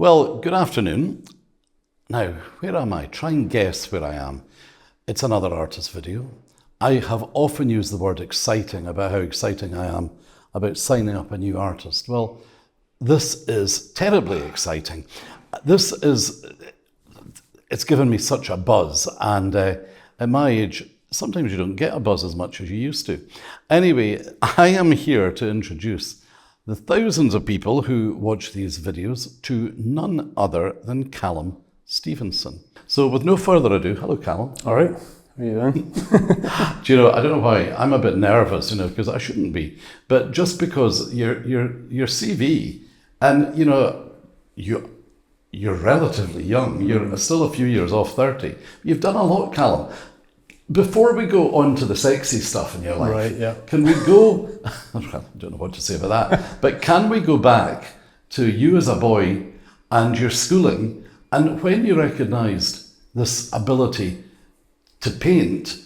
Well, good afternoon. Now, where am I? Try and guess where I am. It's another artist video. I have often used the word exciting about how exciting I am about signing up a new artist. Well, this is terribly exciting. It's given me such a buzz, and at my age, sometimes you don't get a buzz as much as you used to. Anyway, I am here to introduce the thousands of people who watch these videos to none other than Calum Stevenson. So with no further ado, hello Callum. All right, how are you doing? Do you know, I don't know why, I'm a bit nervous, because I shouldn't be, but just because your CV, and you're relatively young, you're still a few years off 30. You've done a lot, Callum. Before we go on to the sexy stuff in your life, right, yeah. Can we go, I don't know what to say about that, but can we go back to you as a boy and your schooling, and when you recognised this ability to paint,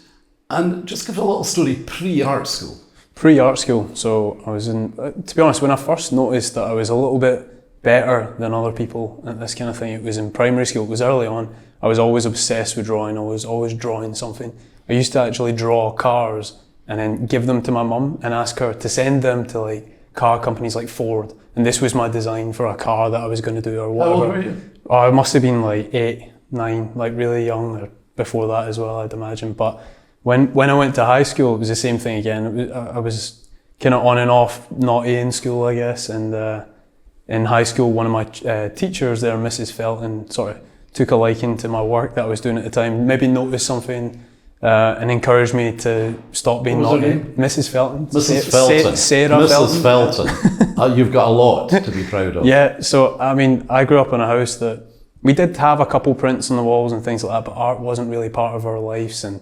and just give a little story pre-art school. Pre-art school, so I was in, to be honest, when I first noticed that I was a little bit better than other people at this kind of thing, it was in primary school. It was early on. I was always obsessed with drawing. I was always drawing something. I used to actually draw cars and then give them to my mum and ask her to send them to like car companies like Ford. And this was my design for a car that I was going to do or whatever. How old were you? Oh, I must have been like 8, 9, like really young, or before that as well, I'd imagine. But when I went to high school, it was the same thing again. I was kind of on and off naughty in school, I guess. And in high school, one of my teachers there, Mrs. Felton, sort of took a liking to my work that I was doing at the time, maybe noticed something and encouraged me to stop being naughty. Mrs. Felton. Mrs. Felton. Sarah Mrs. Felton. Felton. You've got a lot to be proud of. Yeah, so I mean, I grew up in a house that we did have a couple prints on the walls and things like that, but art wasn't really part of our lives. And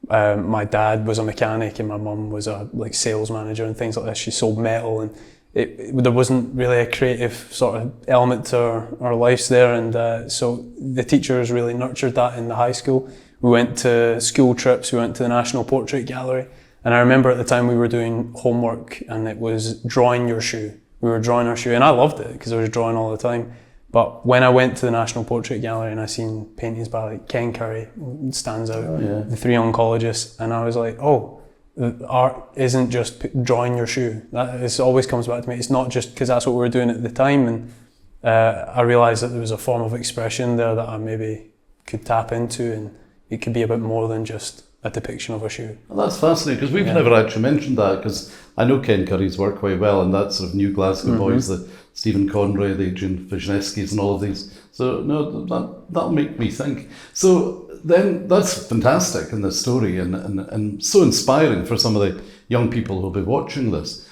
my dad was a mechanic and my mum was a sales manager and things like that. She sold metal, and there wasn't really a creative sort of element to our lives there, and so the teachers really nurtured that in the high school. We went to school trips, we went to the National Portrait Gallery, and I remember at the time we were doing homework and it was drawing your shoe. We were drawing our shoe, and I loved it because I was drawing all the time. But when I went to the National Portrait Gallery and I seen paintings by like Ken Currie, stands out, the three oncologists, and I was like, oh, art isn't just drawing your shoe. This always comes back to me. It's not just because that's what we were doing at the time, and I realised that there was a form of expression there that I maybe could tap into, and it could be a bit more than just a depiction of a shoe. Well, that's fascinating, because we've never actually mentioned that, because I know Ken Currie's work quite well, and that sort of New Glasgow boys, the Stephen Conroy, the Adrian Wisniewskis and all of these. So no, that'll make me think. So then that's fantastic in this story, and so inspiring for some of the young people who'll be watching this.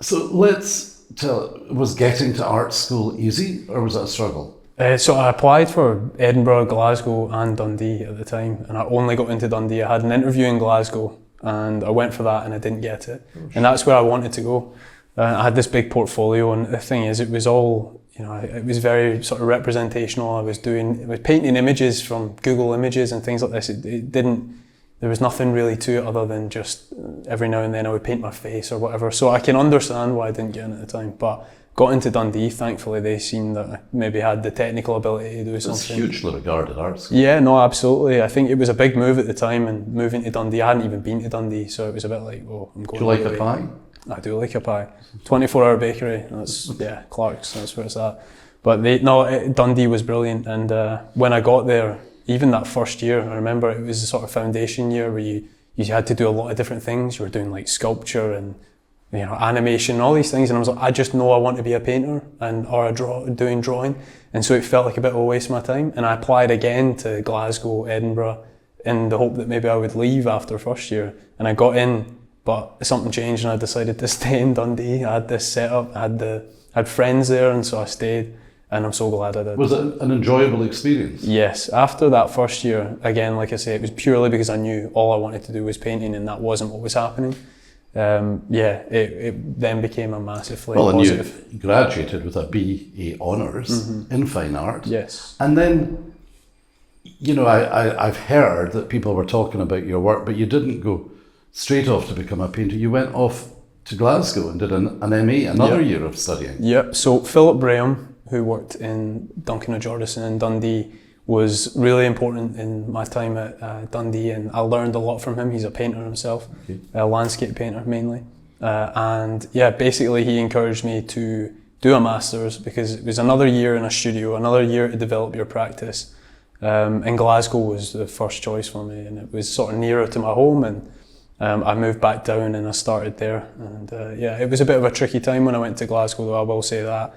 So let's tell, was getting to art school easy, or was that a struggle? So I applied for Edinburgh, Glasgow and Dundee at the time, and I only got into Dundee. I had an interview in Glasgow and I went for that and I didn't get it. And that's where I wanted to go. I had this big portfolio, and the thing is, it was all, it was very sort of representational. I was painting images from Google Images and things like this. There was nothing really to it other than just every now and then I would paint my face or whatever. So I can understand why I didn't get in at the time. But got into Dundee, thankfully they seen that I maybe had the technical ability to do something. It's hugely regarded art school. Yeah, no, absolutely. I think it was a big move at the time, and moving to Dundee, I hadn't even been to Dundee, so it was a bit like, oh, I'm going. Do you like a pie? I do like a pie. 24-hour bakery, that's, Clark's, that's where it's at. But Dundee was brilliant, and when I got there, even that first year, I remember it was a sort of foundation year where you had to do a lot of different things. You were doing like sculpture and animation and all these things, and I was like, I just know I want to be a painter or doing drawing, and so it felt like a bit of a waste of my time. And I applied again to Glasgow, Edinburgh, in the hope that maybe I would leave after first year, and I got in, but something changed and I decided to stay in Dundee. I had this setup, I had friends there, and so I stayed, and I'm so glad I did. Was it an enjoyable experience? Yes, after that first year, again, like I say, it was purely because I knew all I wanted to do was painting, and that wasn't what was happening. It then became a massively positive. And you graduated with a BA Honours in fine art. Yes. And then, I've heard that people were talking about your work, but you didn't go straight off to become a painter. You went off to Glasgow and did an MA, another year of studying. Yep. So Philip Braham, who worked in Duncan O'Jordison in Dundee, was really important in my time at Dundee, and I learned a lot from him. He's a painter himself, a landscape painter mainly. And yeah, basically he encouraged me to do a master's because it was another year in a studio, another year to develop your practice. And Glasgow was the first choice for me, and it was sort of nearer to my home, and I moved back down and I started there. And yeah, it was a bit of a tricky time when I went to Glasgow, though, I will say that.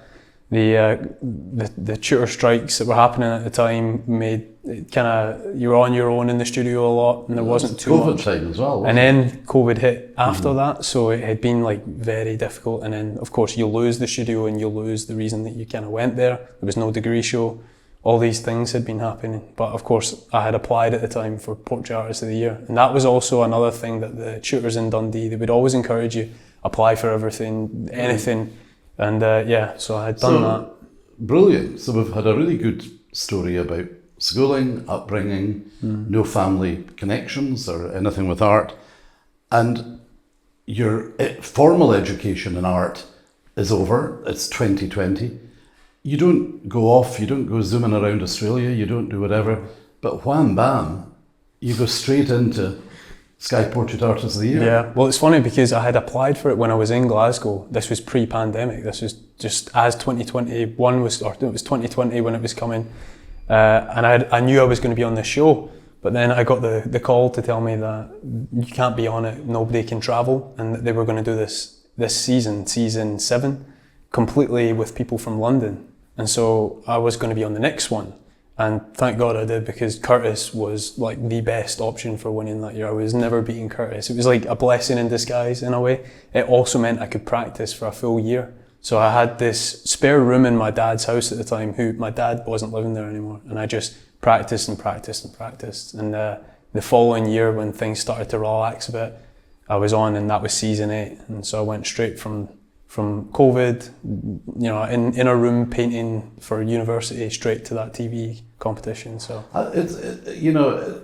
The tutor strikes that were happening at the time made it kind of, you were on your own in the studio a lot, and there wasn't too COVID much. time as well. And then COVID hit after that, so it had been like very difficult. And then of course you lose the studio and you lose the reason that you kind of went there. There was no degree show. All these things had been happening, but of course I had applied at the time for Portrait Artist of the Year, and that was also another thing that the tutors in Dundee, they would always encourage you, apply for everything, anything. And yeah, so I had done that. Brilliant. So we've had a really good story about schooling, upbringing, no family connections or anything with art. And your formal education in art is over. It's 2020. You don't go off, you don't go zooming around Australia, you don't do whatever. But wham bam, you go straight into Sky Portrait Artist of the Year. Yeah, well, it's funny because I had applied for it when I was in Glasgow. This was pre-pandemic. This was just as 2021 was, or it was 2020 when it was coming. And I knew I was going to be on this show, but then I got the call to tell me that you can't be on it, nobody can travel, and that they were going to do this season 7, completely with people from London. And so I was going to be on the next one. And thank God I did, because Curtis was like the best option for winning that year. I was never beating Curtis. It was like a blessing in disguise in a way. It also meant I could practice for a full year. So I had this spare room in my dad's house at the time, my dad wasn't living there anymore. And I just practiced and practiced and practiced. And the following year when things started to relax a bit, I was on, and that was season 8. And so I went straight from COVID, you know, in a room painting for university, straight to that TV competition. So you know,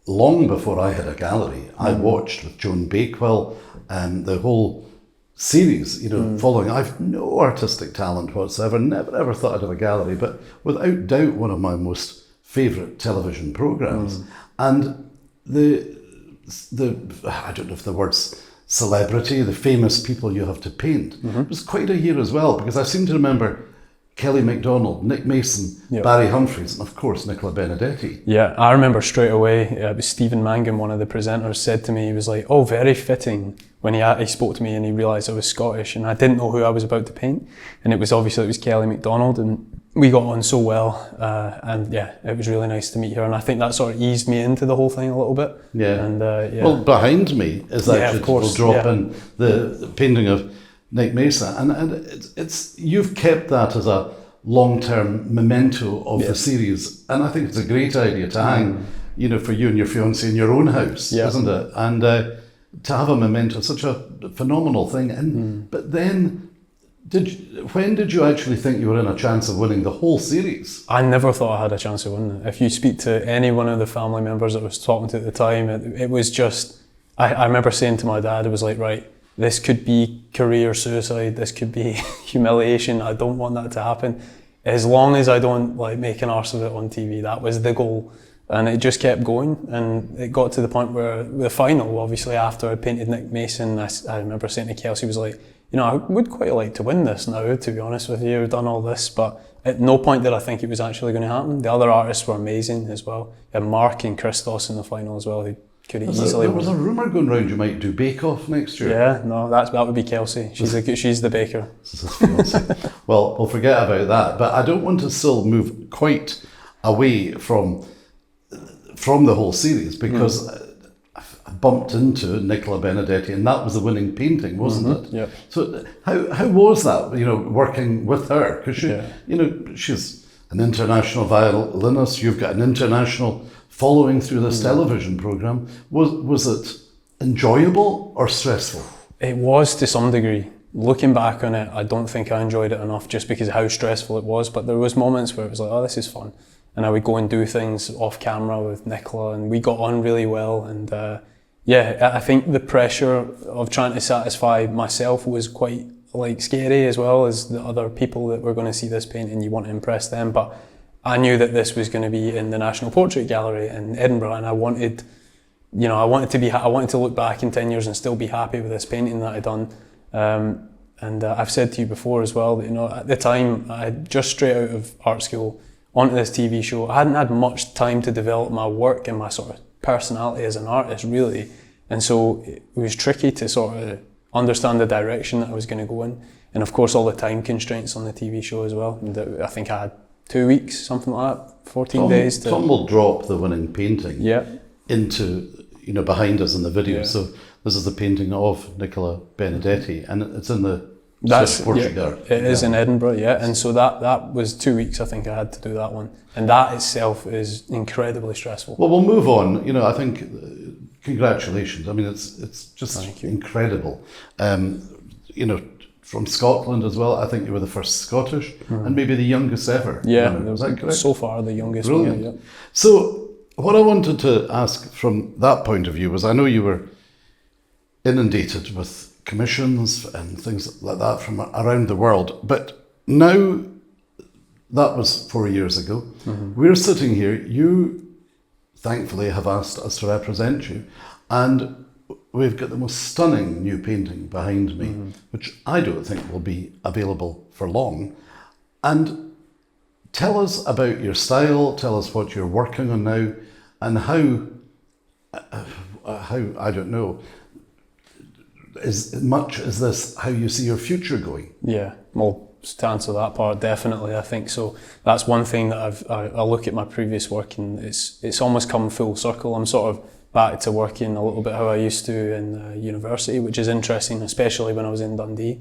long before I had a gallery, I watched with Joan Bakewell and the whole series, you know, following. I've no artistic talent whatsoever, never ever thought I'd have a gallery, but without doubt one of my most favourite television programmes. And the I don't know if the word's celebrity, the famous people you have to paint. It was quite a year as well, because I seem to remember Kelly Macdonald, Nick Mason, Barry Humphries, and of course Nicola Benedetti. Yeah, I remember straight away, it was Stephen Mangan, one of the presenters, said to me, he was like, oh, very fitting, when he spoke to me and he realised I was Scottish, and I didn't know who I was about to paint, and it was Kelly Macdonald, and we got on so well, and yeah, it was really nice to meet her, and I think that sort of eased me into the whole thing a little bit. Yeah. And yeah. Well, behind me is actually, we'll drop in the painting of Nick Mason, and it's you've kept that as a long-term memento of the series, and I think it's a great idea to hang, you know, for you and your fiancée in your own house, isn't it? And to have a memento, such a phenomenal thing. And but then, when did you actually think you were in a chance of winning the whole series? I never thought I had a chance of winning it. If you speak to any one of the family members that I was talking to at the time, it was just, I remember saying to my dad, it was like, right, this could be career suicide, this could be humiliation, I don't want that to happen. As long as I don't like make an arse of it on TV, that was the goal. And it just kept going, and it got to the point where the final, obviously after I painted Nick Mason, I remember saying to Kelsey, was like, you know, I would quite like to win this now, to be honest with you, I've done all this, but at no point did I think it was actually going to happen. The other artists were amazing as well. You had Mark and Christos in the final as well, who could have easily won. There was a rumour going round you might do Bake Off next year. Yeah, no, that would be Kelsey. She's the baker. Well, we'll forget about that, but I don't want to still move quite away from the whole series, because I bumped into Nicola Benedetti, and that was the winning painting, wasn't it? Yeah. So how was that, you know, working with her? Because you know, she's an international violinist. You've got an international following through this television program. Was it enjoyable or stressful? It was, to some degree. Looking back on it, I don't think I enjoyed it enough, just because of how stressful it was. But there was moments where it was like, oh, this is fun. And I would go and do things off camera with Nicola, and we got on really well. And yeah, I think the pressure of trying to satisfy myself was quite like scary as well as the other people that were going to see this painting. You want to impress them, but I knew that this was going to be in the National Portrait Gallery in Edinburgh, and I wanted to look back in 10 years and still be happy with this painting that I'd done. And I've said to you before as well that, at the time, I had just straight out of art school onto this TV show. I hadn't had much time to develop my work and my sort of personality as an artist, really. And so it was tricky to sort of understand the direction that I was going to go in. And of course, all the time constraints on the TV show as well. And I think I had 2 weeks, something like that, 14 days. Tom will drop the winning painting into, behind us in the video. Yeah. So this is the painting of Nicola Benedetti, and it's in the Portrait Gallery. It is in Edinburgh, And so that was 2 weeks, I think I had to do that one. And that itself is incredibly stressful. Well, we'll move on. I think, congratulations. I mean, it's just incredible. From Scotland as well. I think you were the first Scottish and maybe the youngest ever. Yeah, was that correct? So far the youngest. Brilliant. One, yeah. So what I wanted to ask from that point of view was, I know you were inundated with commissions and things like that from around the world, but now that was 4 years ago. We're sitting here, you thankfully have asked us to represent you, and we've got the most stunning new painting behind me, which I don't think will be available for long. And tell us about your style, tell us what you're working on now, and how I don't know, is this how you see your future going? Yeah, well, to answer that part, definitely, I think so. That's one thing that I look at my previous work, and it's almost come full circle. I'm sort of back to working a little bit how I used to in university, which is interesting, especially when I was in Dundee.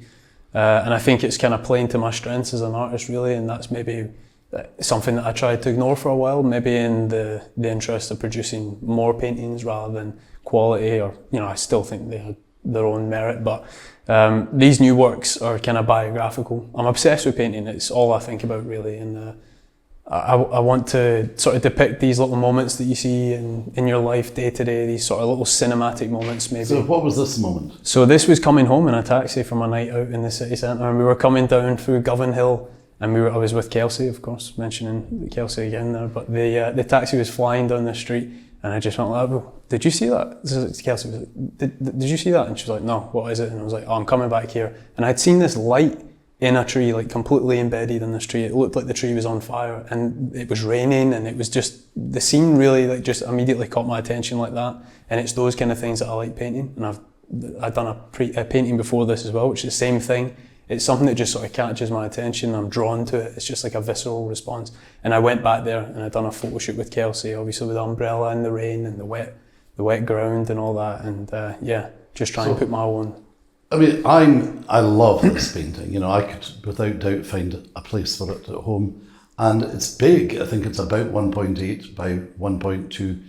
And I think it's kind of playing to my strengths as an artist, really, and that's maybe something that I tried to ignore for a while, maybe in the interest of producing more paintings rather than quality, or, I still think they had their own merit, but these new works are kind of biographical. I'm obsessed with painting, it's all I think about, really, and I want to sort of depict these little moments that you see in your life day to day, these sort of little cinematic moments maybe. So what was this moment? So this was coming home in a taxi from a night out in the city centre, and we were coming down through Govan Hill, and I was with Kelsey, of course, mentioning Kelsey again there, but the taxi was flying down the street, and I just went like, "Oh, did you see that?" Kelsey was like, did you see that? And she was like, "No, what is it?" And I was like, "Oh, I'm coming back here." And I'd seen this light in a tree, like completely embedded in this tree. It looked like the tree was on fire, and it was raining, and it was just, the scene really like just immediately caught my attention like that. And it's those kind of things that I like painting. And I've done a painting before this as well, which is the same thing. It's something that just sort of catches my attention. I'm drawn to it. It's just like a visceral response. And I went back there and I'd done a photo shoot with Kelsey, obviously with the umbrella and the rain and the wet ground and all that. And just try and put my own. I mean, I love this painting. I could without doubt find a place for it at home. And it's big. I think it's about 1.8 by 1.2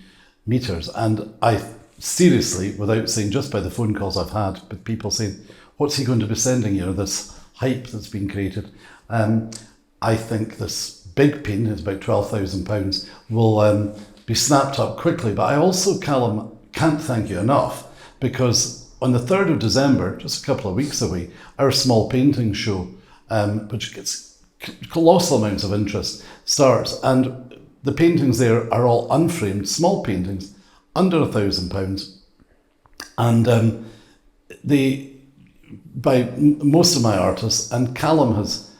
metres. And I seriously, without saying, just by the phone calls I've had, but people saying, what's he going to be sending you? This hype that's been created. I think this big painting, it's about £12,000, will be snapped up quickly. But I also, Callum, can't thank you enough, because on the 3rd of December, just a couple of weeks away, our small painting show, which gets colossal amounts of interest, starts. And the paintings there are all unframed, small paintings, under £1,000. And by most of my artists, and Callum has,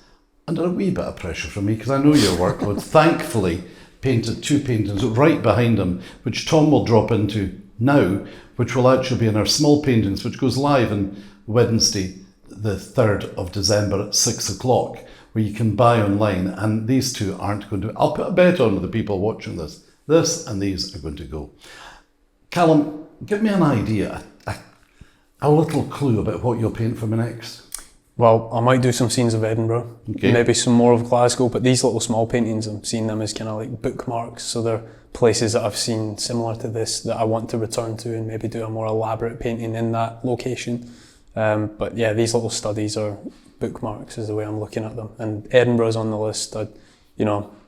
under a wee bit of pressure from me, because I know your workload, thankfully painted 2 paintings right behind him, which Tom will drop into now, which will actually be in our small paintings, which goes live on Wednesday, the 3rd of December at 6 o'clock, where you can buy online. And these 2 aren't going to, I'll put a bet on the people watching this. This and these are going to go. Callum, give me an idea, a little clue about what you'll paint for me next. Well, I might do some scenes of Edinburgh, maybe some more of Glasgow, but these little small paintings, I'm seeing them as kind of like bookmarks. So they're places that I've seen similar to this that I want to return to and maybe do a more elaborate painting in that location. But yeah, these little studies are bookmarks is the way I'm looking at them. And Edinburgh's on the list.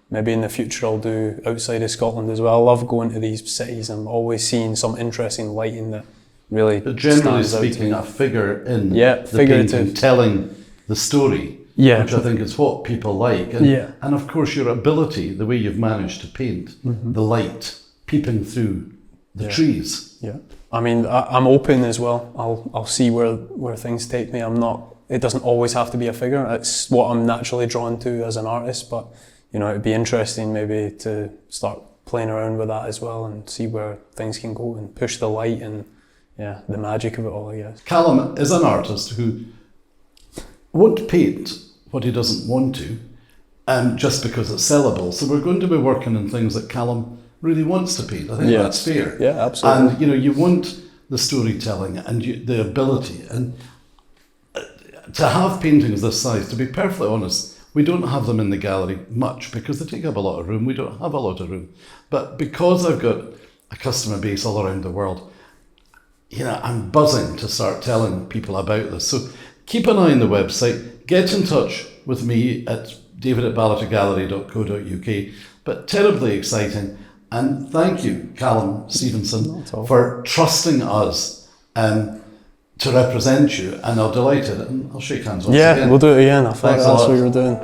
Maybe in the future I'll do outside of Scotland as well. I love going to these cities. I'm always seeing some interesting lighting that really but generally stands speaking, out to a figure in the painting, figurative, telling the story, Yeah. which I think is what people like. And, Yeah. and of course, your ability, the way you've managed to paint, the light peeping through the trees. Yeah. I mean, I'm open as well. I'll see where things take me. It doesn't always have to be a figure. It's what I'm naturally drawn to as an artist, but you know, it'd be interesting maybe to start playing around with that as well and see where things can go and push the light and the magic of it all, I guess. Callum is an artist who won't paint what he doesn't want to, just because it's sellable. So we're going to be working on things that Callum really wants to paint. I think that's fair. Yeah, absolutely. And you know, you want the storytelling and the ability, and to have paintings this size. To be perfectly honest, we don't have them in the gallery much because they take up a lot of room. We don't have a lot of room, but because I've got a customer base all around the world, you know, I'm buzzing to start telling people about this. So keep an eye on the website. Get in touch with me at david@ballatergallery.co.uk. But terribly exciting. And thank you, Calum Stevenson, for trusting us to represent you. And I'm delighted. And I'll shake hands once again. Yeah, we'll do it again. I thought Thanks a that's lot. what you were doing.